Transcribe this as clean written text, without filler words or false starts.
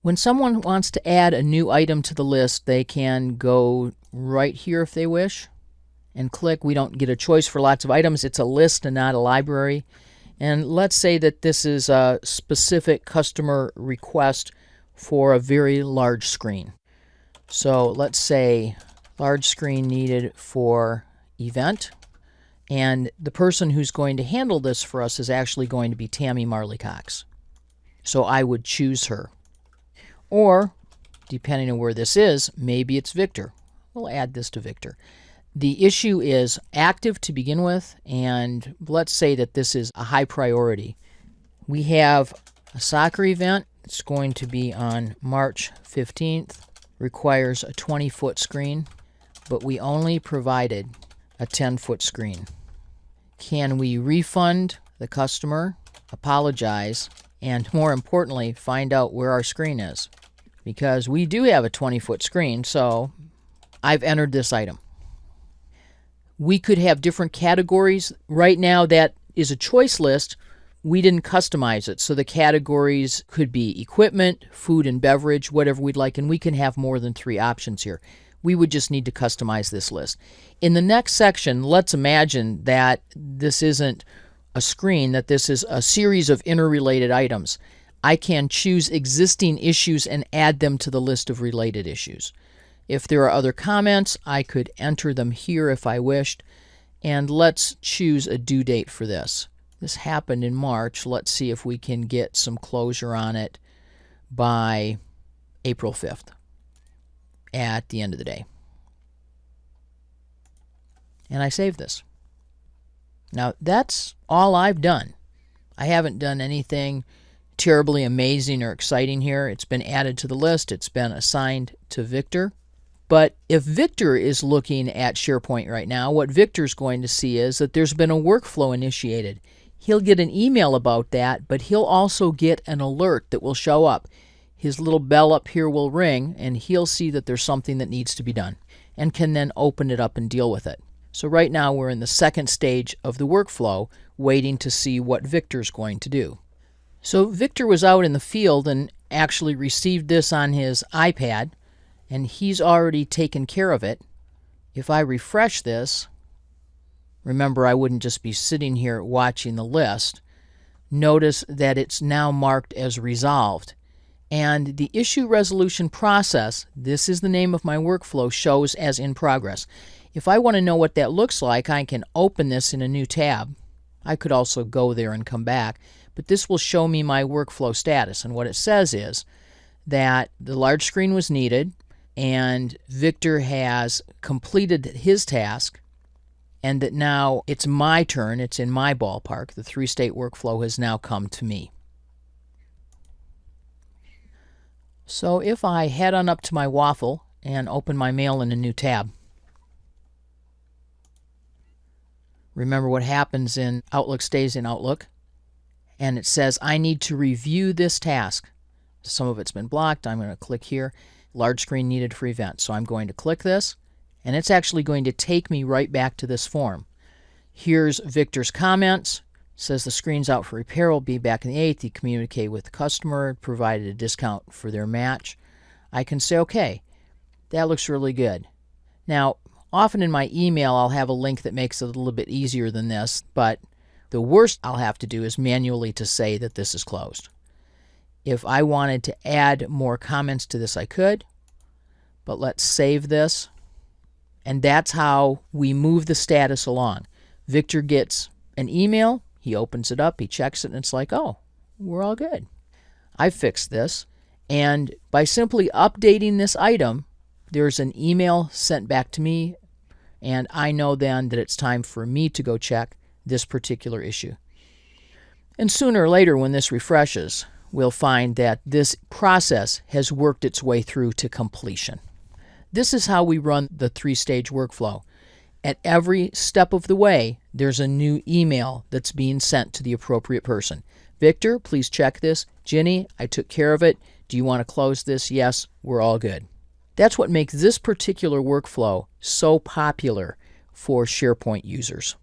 When someone wants to add a new item to the list, they can go right here if they wish and click. We don't get a choice for lots of items. It's a list and not a library. And let's say that this is a specific customer request for a very large screen. So let's say large screen needed for event. And the person who's going to handle this for us is actually going to be Tammy Marley Cox. So I would choose her. Or, depending on where this is, maybe it's Victor. We'll add this to Victor. The issue is active to begin with, and let's say that this is a high priority. We have a soccer event. It's going to be on March 15th. Requires a 20-foot screen, but we only provided a 10-foot screen. Can we refund the customer, apologize, and more importantly, find out where our screen is? Because we do have a 20-foot screen, so I've entered this item. We could have different categories. Right now, that is a choice list. We didn't customize it, so the categories could be equipment, food and beverage, whatever we'd like, and we can have more than 3 options here. We would just need to customize this list. In the next section, let's imagine that this isn't a screen, that this is a series of interrelated items. I can choose existing issues and add them to the list of related issues. If there are other comments, I could enter them here if I wished. And let's choose a due date for this. This happened in March. Let's see if we can get some closure on it by April 5th at the end of the day. And I save this. Now, that's all I've done. I haven't done anything terribly amazing or exciting here. It's been added to the list. It's been assigned to Victor. But if Victor is looking at SharePoint right now, what Victor's going to see is that there's been a workflow initiated. He'll get an email about that, but he'll also get an alert that will show up. His little bell up here will ring, and he'll see that there's something that needs to be done and can then open it up and deal with it. So right now we're in the second stage of the workflow, waiting to see what Victor's going to do. So Victor was out in the field and actually received this on his iPad, and he's already taken care of it. If I refresh this, remember I wouldn't just be sitting here watching the list. Notice that it's now marked as resolved. And the issue resolution process, this is the name of my workflow, shows as in progress. If I want to know what that looks like, I can open this in a new tab. I could also go there and come back, but this will show me my workflow status. And what it says is that the large screen was needed, and Victor has completed his task, and that now it's my turn, it's in my ballpark. The 3-state workflow has now come to me. So if I head on up to my waffle and open my mail in a new tab, remember what happens in Outlook stays in Outlook, and it says I need to review this task. Some of it's been blocked. I'm going to click here. Large screen needed for event. So I'm going to click this, and it's actually going to take me right back to this form. Here's Victor's comments. It says the screen's out for repair. Will be back in the 8th. He communicated with the customer, provided a discount for their match. I can say, okay, that looks really good. Now, often in my email, I'll have a link that makes it a little bit easier than this, but the worst I'll have to do is manually to say that this is closed. If I wanted to add more comments to this, I could, but let's save this. And that's how we move the status along. Victor gets an email, he opens it up, he checks it, and it's like, oh, we're all good. I fixed this, and by simply updating this item, there's an email sent back to me, and I know then that it's time for me to go check this particular issue. And sooner or later, when this refreshes, we'll find that this process has worked its way through to completion. This is how we run the 3-stage workflow. At every step of the way, there's a new email that's being sent to the appropriate person. Victor, please check this. Ginny, I took care of it. Do you want to close this? Yes, we're all good. That's what makes this particular workflow so popular for SharePoint users.